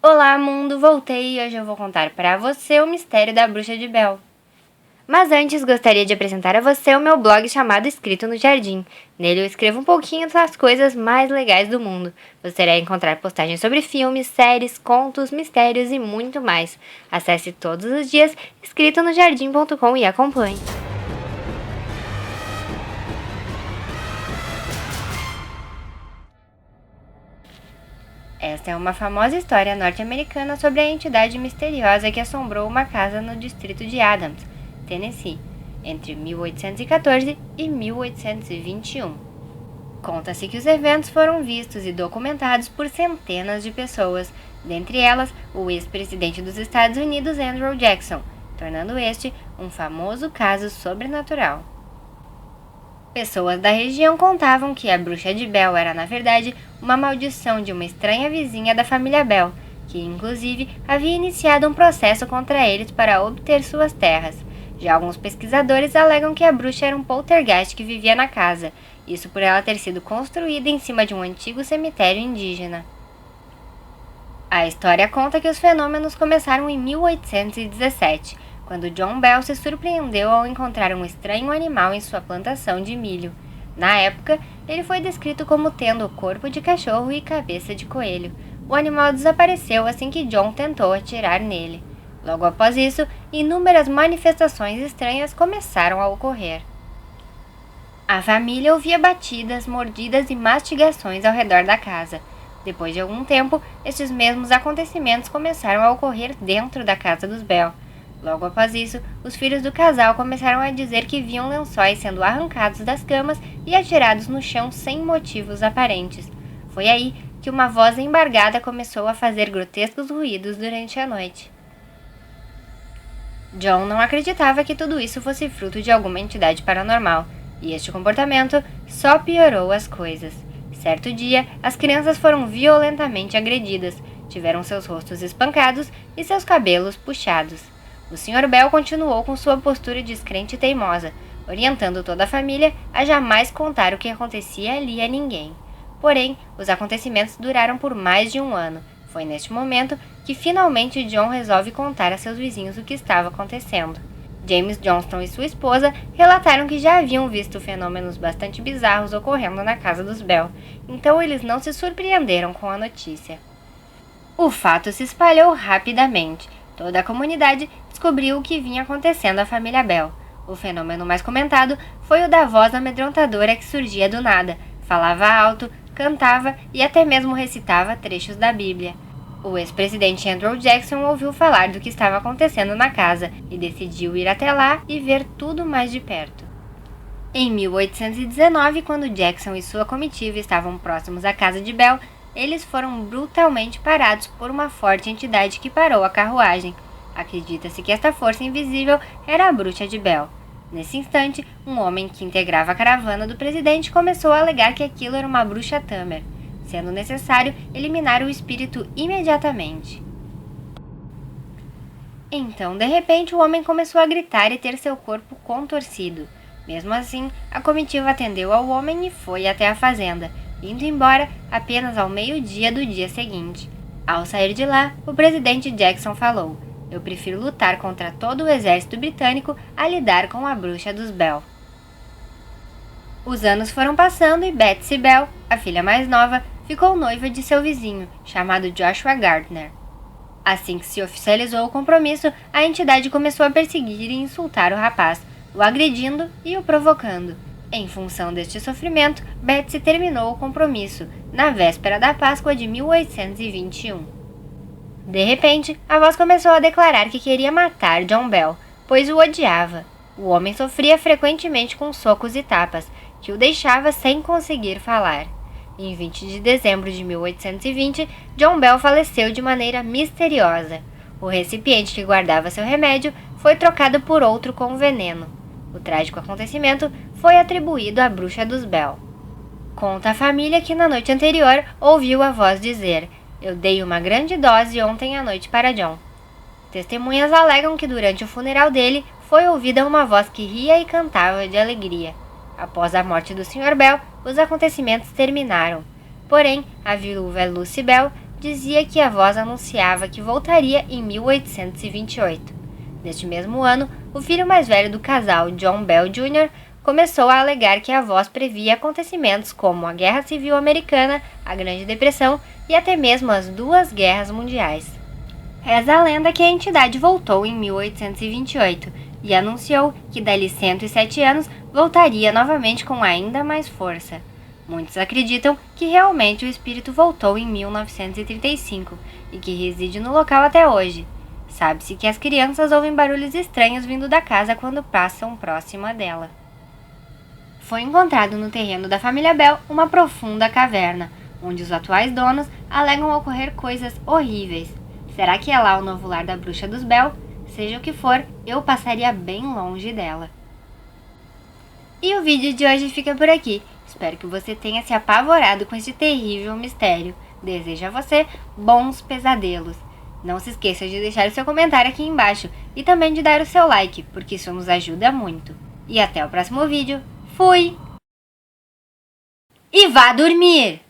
Olá, mundo! Voltei e hoje eu vou contar para você o mistério da Bruxa de Bell. Mas antes, gostaria de apresentar a você o meu blog chamado Escrito no Jardim. Nele eu escrevo um pouquinho das coisas mais legais do mundo. Você irá encontrar postagens sobre filmes, séries, contos, mistérios e muito mais. Acesse todos os dias escritonojardim.com e acompanhe. Esta é uma famosa história norte-americana sobre a entidade misteriosa que assombrou uma casa no distrito de Adams, Tennessee, entre 1814 e 1821. Conta-se que os eventos foram vistos e documentados por centenas de pessoas, dentre elas o ex-presidente dos Estados Unidos Andrew Jackson, tornando este um famoso caso sobrenatural. Pessoas da região contavam que a Bruxa de Bell era, na verdade, uma maldição de uma estranha vizinha da família Bell, que inclusive havia iniciado um processo contra eles para obter suas terras. Já alguns pesquisadores alegam que a bruxa era um poltergeist que vivia na casa, isso por ela ter sido construída em cima de um antigo cemitério indígena. A história conta que os fenômenos começaram em 1817, quando John Bell se surpreendeu ao encontrar um estranho animal em sua plantação de milho. Na época, ele foi descrito como tendo corpo de cachorro e cabeça de coelho. O animal desapareceu assim que John tentou atirar nele. Logo após isso, inúmeras manifestações estranhas começaram a ocorrer. A família ouvia batidas, mordidas e mastigações ao redor da casa. Depois de algum tempo, esses mesmos acontecimentos começaram a ocorrer dentro da casa dos Bell. Logo após isso, os filhos do casal começaram a dizer que viam lençóis sendo arrancados das camas e atirados no chão sem motivos aparentes. Foi aí que uma voz embargada começou a fazer grotescos ruídos durante a noite. John não acreditava que tudo isso fosse fruto de alguma entidade paranormal, e este comportamento só piorou as coisas. Certo dia, as crianças foram violentamente agredidas, tiveram seus rostos espancados e seus cabelos puxados. O Sr. Bell continuou com sua postura descrente e teimosa, orientando toda a família a jamais contar o que acontecia ali a ninguém. Porém, os acontecimentos duraram por mais de um ano. Foi neste momento que finalmente John resolve contar a seus vizinhos o que estava acontecendo. James Johnston e sua esposa relataram que já haviam visto fenômenos bastante bizarros ocorrendo na casa dos Bell, então eles não se surpreenderam com a notícia. O fato se espalhou rapidamente. Toda a comunidade descobriu o que vinha acontecendo à família Bell. O fenômeno mais comentado foi o da voz amedrontadora que surgia do nada, falava alto, cantava e até mesmo recitava trechos da Bíblia. O ex-presidente Andrew Jackson ouviu falar do que estava acontecendo na casa e decidiu ir até lá e ver tudo mais de perto. Em 1819, quando Jackson e sua comitiva estavam próximos à casa de Bell, eles foram brutalmente parados por uma forte entidade que parou a carruagem. Acredita-se que esta força invisível era a Bruxa de Bell. Nesse instante, um homem que integrava a caravana do presidente começou a alegar que aquilo era uma bruxa Tamer, sendo necessário eliminar o espírito imediatamente. Então, de repente, o homem começou a gritar e ter seu corpo contorcido. Mesmo assim, a comitiva atendeu ao homem e foi até a fazenda, indo embora apenas ao meio-dia do dia seguinte. Ao sair de lá, o presidente Jackson falou: "Eu prefiro lutar contra todo o exército britânico a lidar com a bruxa dos Bell." Os anos foram passando e Betsy Bell, a filha mais nova, ficou noiva de seu vizinho, chamado Joshua Gardner. Assim que se oficializou o compromisso, a entidade começou a perseguir e insultar o rapaz, o agredindo e o provocando. Em função deste sofrimento, Betsy terminou o compromisso, na véspera da Páscoa de 1821. De repente, a voz começou a declarar que queria matar John Bell, pois o odiava. O homem sofria frequentemente com socos e tapas, que o deixava sem conseguir falar. Em 20 de dezembro de 1820, John Bell faleceu de maneira misteriosa. O recipiente que guardava seu remédio foi trocado por outro com veneno. O trágico acontecimento foi atribuído à bruxa dos Bell. Conta a família que na noite anterior ouviu a voz dizer: "Eu dei uma grande dose ontem à noite para John." Testemunhas alegam que durante o funeral dele foi ouvida uma voz que ria e cantava de alegria. Após a morte do Sr. Bell, os acontecimentos terminaram. Porém, a viúva Lucy Bell dizia que a voz anunciava que voltaria em 1828. Neste mesmo ano, o filho mais velho do casal, John Bell Jr., começou a alegar que a voz previa acontecimentos como a Guerra Civil Americana, a Grande Depressão e até mesmo as duas guerras mundiais. Reza a lenda que a entidade voltou em 1828 e anunciou que dali 107 anos voltaria novamente com ainda mais força. Muitos acreditam que realmente o espírito voltou em 1935 e que reside no local até hoje. Sabe-se que as crianças ouvem barulhos estranhos vindo da casa quando passam próxima dela. Foi encontrado no terreno da família Bell uma profunda caverna, onde os atuais donos alegam ocorrer coisas horríveis. Será que é lá o novo lar da bruxa dos Bell? Seja o que for, eu passaria bem longe dela. E o vídeo de hoje fica por aqui. Espero que você tenha se apavorado com este terrível mistério. Desejo a você bons pesadelos. Não se esqueça de deixar o seu comentário aqui embaixo e também de dar o seu like, porque isso nos ajuda muito. E até o próximo vídeo. Fui! E vá dormir!